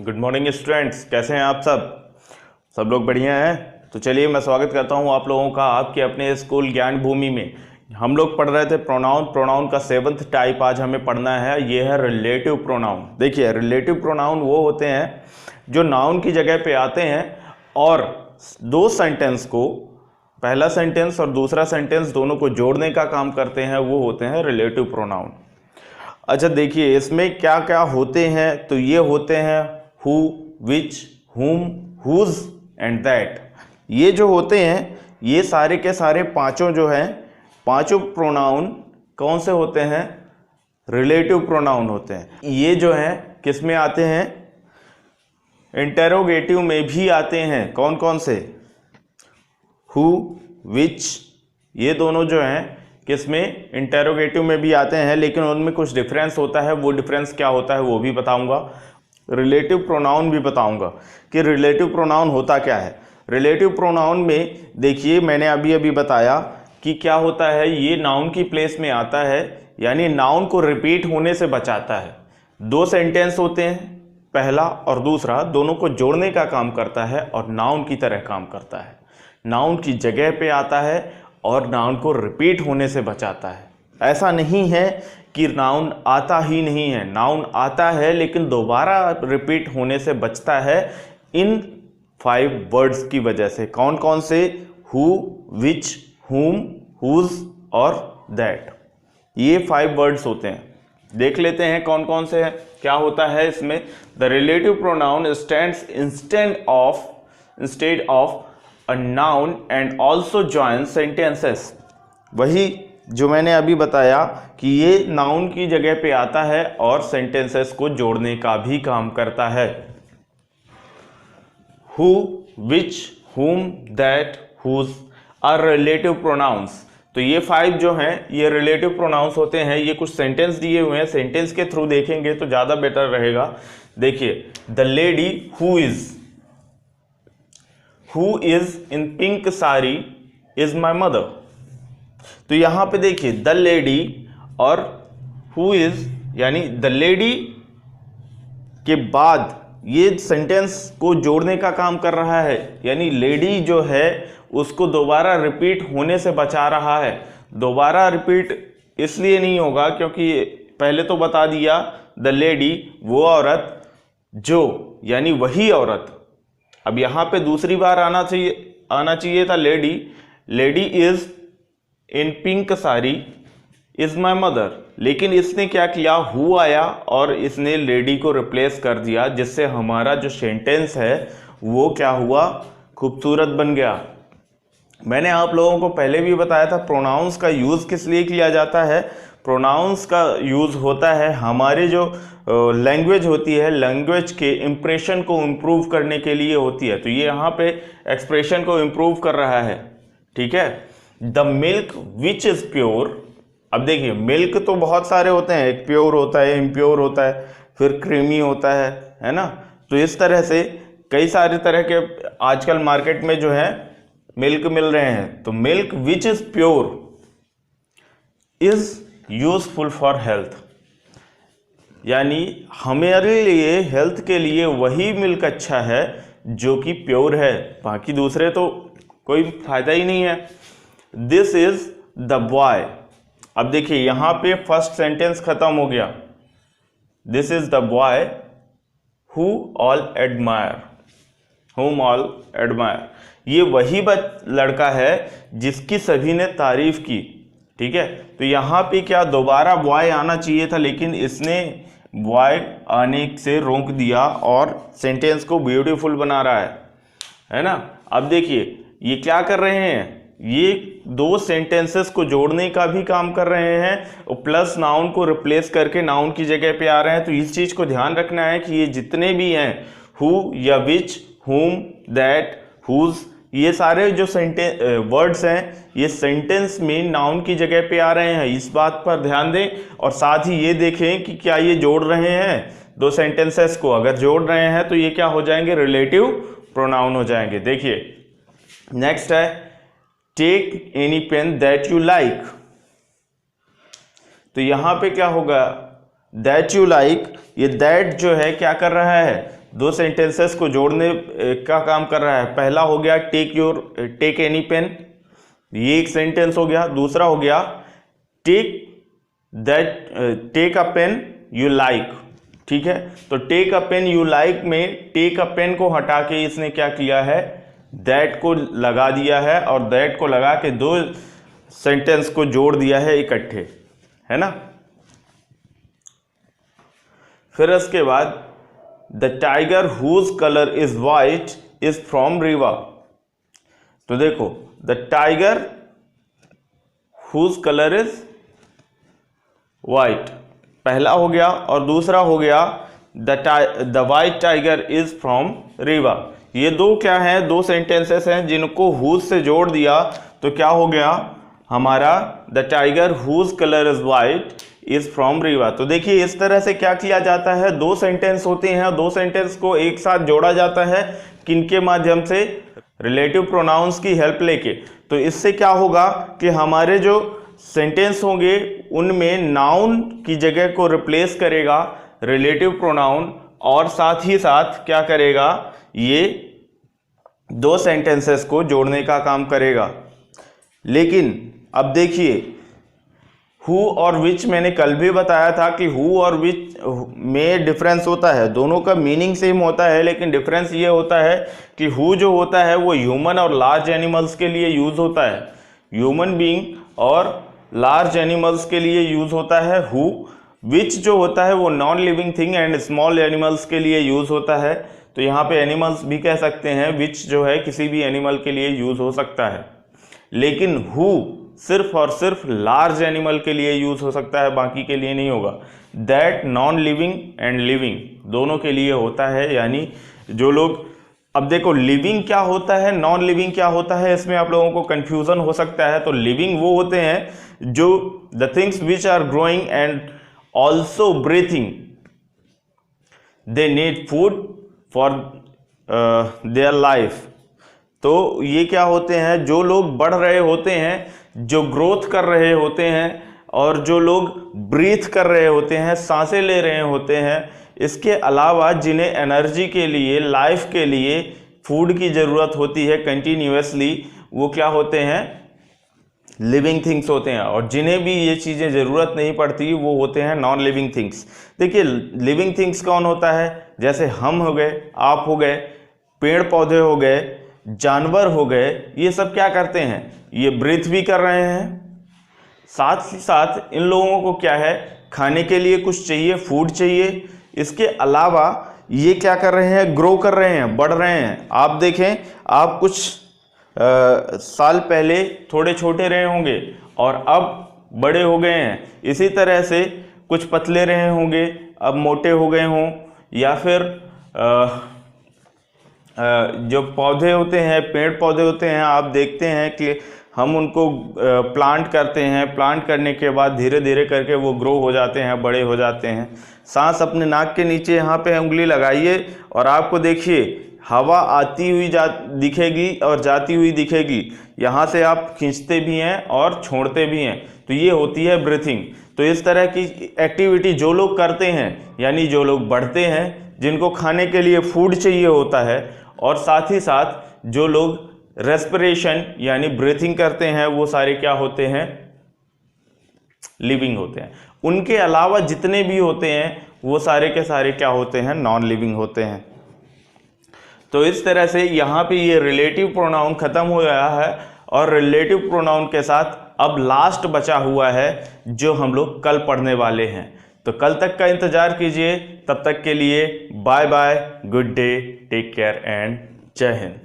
Good morning students, कैसे हैं आप सब लोग बढ़िया हैं। तो चलिए मैं स्वागत करता हूं आप लोगों का आपके अपने स्कूल ज्ञान भूमि में। हम लोग पढ़ रहे थे प्रोनाउन का 7th टाइप आज हमें पढ़ना है, ये है रिलेटिव प्रोनाउन। देखिए रिलेटिव प्रोनाउन वो होते हैं जो नाउन की जगह पे आते हैं और दो सेंटेंस को, पहला सेंटेंस और दूसरा सेंटेंस दोनों को जोड़ने का काम करते हैं, वो होते हैं रिलेटिव प्रोनाउन। अच्छा देखिए इसमें क्या क्या होते हैं, तो ये होते हैं हु, विच, हुम, हुज एंड दैट। ये जो होते हैं ये सारे के सारे पांचों जो हैं, पांचों प्रोनाउन कौन से होते हैं? रिलेटिव प्रोनाउन होते हैं। ये जो हैं किस में आते हैं? इंटेरोगेटिव में भी आते हैं। कौन कौन से? हु, विच, ये दोनों जो हैं किसमें? इंटेरोगेटिव में भी आते हैं, लेकिन उनमें कुछ डिफरेंस होता है। वो डिफरेंस क्या होता है वो भी बताऊंगा। रिलेटिव प्रोनाउन भी बताऊंगा कि रिलेटिव प्रोनाउन होता क्या है। रिलेटिव प्रोनाउन में देखिए मैंने अभी अभी बताया कि क्या होता है, ये नाउन की प्लेस में आता है, यानी नाउन को रिपीट होने से बचाता है। दो सेंटेंस होते हैं, पहला और दूसरा, दोनों को जोड़ने का काम करता है और नाउन की तरह काम करता है। नाउन की जगह पे आता है और नाउन को रिपीट होने से बचाता है। ऐसा नहीं है कि नाउन आता ही नहीं है, नाउन आता है लेकिन दोबारा रिपीट होने से बचता है इन 5 वर्ड्स की वजह से। कौन कौन से? हु, विच, हुम, हुज और दैट। ये 5 वर्ड्स होते हैं। देख लेते हैं कौन कौन से हैं, क्या होता है इसमें। The relative pronoun stands instead of a noun and also joins sentences। वही जो मैंने अभी बताया कि ये नाउन की जगह पे आता है और सेंटेंसेस को जोड़ने का भी काम करता है। who, which, whom, that, whose are relative pronouns। तो ये 5 जो हैं ये रिलेटिव प्रोनाउंस होते हैं। ये कुछ सेंटेंस दिए हुए हैं, सेंटेंस के थ्रू देखेंगे तो ज़्यादा बेटर रहेगा। देखिए the lady who is in pink sari is my mother। तो यहां पे देखिए द लेडी और who is, यानी द लेडी के बाद ये सेंटेंस को जोड़ने का काम कर रहा है, यानी लेडी जो है उसको दोबारा रिपीट होने से बचा रहा है। दोबारा रिपीट इसलिए नहीं होगा क्योंकि पहले तो बता दिया द लेडी वो औरत जो, यानी वही औरत। अब यहां पे दूसरी बार आना चाहिए था lady is in pink sari is my mother, लेकिन इसने क्या किया, हु आया और इसने लेडी को रिप्लेस कर दिया, जिससे हमारा जो सेंटेंस है वो क्या हुआ, खूबसूरत बन गया। मैंने आप लोगों को पहले भी बताया था प्रोनाउंस का यूज किस लिए किया जाता है। प्रोनाउंस का यूज होता है हमारे जो लैंग्वेज होती है, लैंग्वेज के इंप्रेशन को इम्प्रूव करने के लिए होती है। तो ये यहाँ पे एक्सप्रेशन को इम्प्रूव कर रहा है, ठीक है। The milk which is pure. अब देखिए मिल्क तो बहुत सारे होते हैं, एक प्योर होता है, इम्प्योर होता है, फिर क्रीमी होता है ना। तो इस तरह से कई सारे तरह के आजकल मार्केट में जो है मिल्क मिल रहे हैं। तो milk which is pure is useful for health, यानी हमारे लिए हेल्थ के लिए वही मिल्क अच्छा है जो कि प्योर है, बाकी दूसरे तो कोई फायदा ही नहीं है। This is the boy. अब देखिए यहां पे फर्स्ट सेंटेंस खत्म हो गया। This is the boy who all admire, whom all admire। ये वही लड़का है जिसकी सभी ने तारीफ की, ठीक है। तो यहाँ पे क्या दोबारा बॉय आना चाहिए था, लेकिन इसने बॉय आने से रोक दिया और सेंटेंस को ब्यूटीफुल बना रहा है ना। अब देखिए ये क्या कर रहे हैं, ये दो सेंटेंसेस को जोड़ने का भी काम कर रहे हैं और प्लस नाउन को रिप्लेस करके नाउन की जगह पे आ रहे हैं। तो इस चीज को ध्यान रखना है कि ये जितने भी हैं हु या विच, whom, that, whose, ये सारे जो वर्ड्स हैं ये सेंटेंस में नाउन की जगह पे आ रहे हैं, इस बात पर ध्यान दें। और साथ ही ये देखें कि क्या ये जोड़ रहे हैं दो सेंटेंसेस को। अगर जोड़ रहे हैं तो ये क्या हो जाएंगे, रिलेटिव प्रोनाउन हो जाएंगे। देखिए नेक्स्ट है take any pen that you like. तो यहां पे क्या होगा, दैट यू लाइक, ये दैट जो है क्या कर रहा है, दो सेंटेंसेस को जोड़ने का काम कर रहा है। पहला हो गया टेक एनी पेन, ये एक सेंटेंस हो गया। दूसरा हो गया take a pen you like, ठीक है। तो take a pen you like में टेक अ पेन को हटा के इसने क्या किया है, दैट को लगा दिया है, और दैट को लगा के दो सेंटेंस को जोड़ दिया है इकट्ठे, है ना। फिर इसके बाद the tiger whose colour is white is from Rewa. तो देखो the tiger whose colour is white पहला हो गया, और दूसरा हो गया the white tiger is from Rewa. ये दो क्या हैं, दो सेंटेंसेस हैं जिनको हुज से जोड़ दिया तो क्या हो गया हमारा the tiger whose colour is white is from Rewa. तो देखिए इस तरह से क्या किया जाता है, दो सेंटेंस होते हैं, दो सेंटेंस को एक साथ जोड़ा जाता है किनके माध्यम से, रिलेटिव प्रोनाउंस की हेल्प लेके। तो इससे क्या होगा कि हमारे जो सेंटेंस होंगे उनमें नाउन की जगह को रिप्लेस करेगा रिलेटिव प्रोनाउन, और साथ ही साथ क्या करेगा, ये दो सेंटेंसेस को जोड़ने का काम करेगा। लेकिन अब देखिए हु और विच मैंने कल भी बताया था कि हु और विच में डिफरेंस होता है, दोनों का मीनिंग सेम होता है, लेकिन डिफरेंस ये होता है कि हु जो होता है वो ह्यूमन और लार्ज एनिमल्स के लिए यूज होता है, ह्यूमन बीइंग और लार्ज एनिमल्स के लिए यूज होता है हु। विच जो होता है वो non living thing and small animals के लिए यूज होता है। तो यहाँ पे एनिमल्स भी कह सकते हैं, विच जो है किसी भी एनिमल के लिए यूज हो सकता है, लेकिन हु सिर्फ और सिर्फ लार्ज एनिमल के लिए यूज हो सकता है, बाकी के लिए नहीं होगा। That non living and living दोनों के लिए होता है, यानी जो लोग, अब देखो लिविंग क्या होता है, नॉन लिविंग क्या होता है, इसमें आप लोगों को कंफ्यूजन हो सकता है। तो लिविंग वो होते हैं जो the things which are growing and also breathing, they need food for their life. तो ये क्या होते हैं, जो लोग बढ़ रहे होते हैं, जो ग्रोथ कर रहे होते हैं, और जो लोग ब्रीथ कर रहे होते हैं, सांसें ले रहे होते हैं, इसके अलावा जिन्हें एनर्जी के लिए, लाइफ के लिए फूड की ज़रूरत होती है कंटिन्यूसली, वो क्या होते हैं, लिविंग थिंग्स होते हैं। और जिन्हें भी ये चीज़ें ज़रूरत नहीं पड़ती वो होते हैं नॉन लिविंग थिंग्स। देखिए लिविंग थिंग्स कौन होता है, जैसे हम हो गए, आप हो गए, पेड़ पौधे हो गए, जानवर हो गए, ये सब क्या करते हैं, ये ब्रीथ भी कर रहे हैं, साथ ही साथ इन लोगों को क्या है, खाने के लिए कुछ चाहिए, फूड चाहिए। इसके अलावा ये क्या कर रहे हैं, ग्रो कर रहे हैं, बढ़ रहे हैं। आप देखें, आप कुछ साल पहले थोड़े छोटे रहे होंगे और अब बड़े हो गए हैं। इसी तरह से कुछ पतले रहे होंगे, अब मोटे हो गए हों, या फिर जो पौधे होते हैं, पेड़ पौधे होते हैं, आप देखते हैं कि हम उनको प्लांट करते हैं, प्लांट करने के बाद धीरे धीरे करके वो ग्रो हो जाते हैं, बड़े हो जाते हैं। सांस अपने नाक के नीचे यहाँ पे उंगली लगाइए और आपको देखिए हवा आती हुई दिखेगी और जाती हुई दिखेगी। यहाँ से आप खींचते भी हैं और छोड़ते भी हैं, तो ये होती है ब्रीथिंग। तो इस तरह की एक्टिविटी जो लोग करते हैं, यानी जो लोग बढ़ते हैं, जिनको खाने के लिए फूड चाहिए होता है, और साथ ही साथ जो लोग रेस्पिरेशन यानी ब्रीथिंग करते हैं, वो सारे क्या होते हैं, लिविंग होते हैं। उनके अलावा जितने भी होते हैं वो सारे के सारे क्या होते हैं, नॉन लिविंग होते हैं। तो इस तरह से यहाँ पे ये रिलेटिव प्रोनाउन खत्म हो गया है, और रिलेटिव प्रोनाउन के साथ अब लास्ट बचा हुआ है जो हम लोग कल पढ़ने वाले हैं। तो कल तक का इंतजार कीजिए। तब तक के लिए bye bye, good day, take care and जय हिंद।